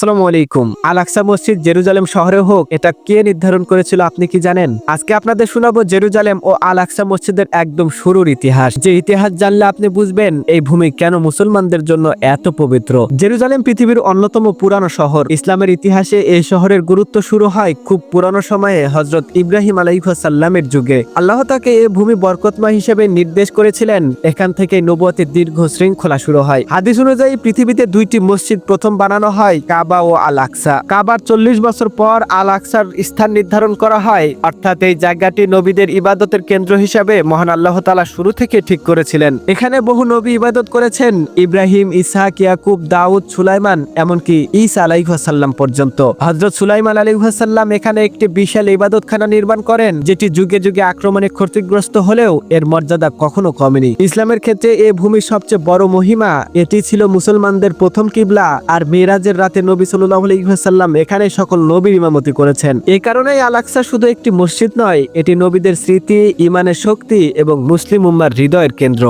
আসসালামু আলাইকুম। আল আকসা মসজিদ জেরুজালেম শহরে হোক, এটা কে নির্ধারণ করেছিল আপনি কি জানেন? আজকে আপনাদের শোনাবো জেরুজালেম ও আল আকসা মসজিদের একদম শুরুর ইতিহাস। যে ইতিহাস জানলে আপনি বুঝবেন এই ভূমি কেন মুসলমানদের জন্য এত পবিত্র। জেরুজালেম পৃথিবীর অন্যতম পুরানো শহর। ইসলামের ইতিহাসে এই শহরের গুরুত্ব শুরু হয় খুব পুরানো সময়ে হযরত ইব্রাহিম আলাইহিসসালামের যুগে। আল্লাহ তাকে এই ভূমি বরকতময় হিসেবে নির্দেশ করেছিলেন। এখান থেকে নবুয়তের দীর্ঘ শৃঙ্খলা শুরু হয়। হাদিস অনুযায়ী পৃথিবীতে দুইটি মসজিদ প্রথম বানানো হয়, কাবা ও আল আকসা। কাবার 40 বছর পর আল আকসার স্থান নির্ধারণ করা হয়, অর্থাৎ এই জায়গাটি নবীদের ইবাদতের কেন্দ্র হিসাবে মহান আল্লাহ তাআলা শুরু থেকে ঠিক করেছিলেন। এখানে বহু নবী ইবাদত করেছেন, ইব্রাহিম, ইসহাক, ইয়াকুব, দাউদ, সুলাইমান, এমনকি ঈসা আলাইহিসসালাম পর্যন্ত। হযরত সুলাইমান আলাইহিসসালাম এখানে একটি বিশাল ইবাদতখানা নির্মাণ করেন, যেটি যুগে যুগে আক্রমণে ক্ষতিগ্রস্ত হলেও এর মর্যাদা কখনো কমেনি। ইসলামের ক্ষেত্রে এই ভূমির সবচেয়ে বড় মহিমা, এটি ছিল মুসলমানদের প্রথম কিবলা। আর মিরাজের রাতে নবী সাল্লাল্লাহু আলাইহি ওয়াসাল্লাম এখানে সকল নবীর ইমামতি করেছেন। এই কারণেই আল আকসা শুধু একটি মসজিদ নয়, এটি নবীদের স্মৃতি, ইমানের শক্তি এবং মুসলিম উম্মার হৃদয়ের কেন্দ্র।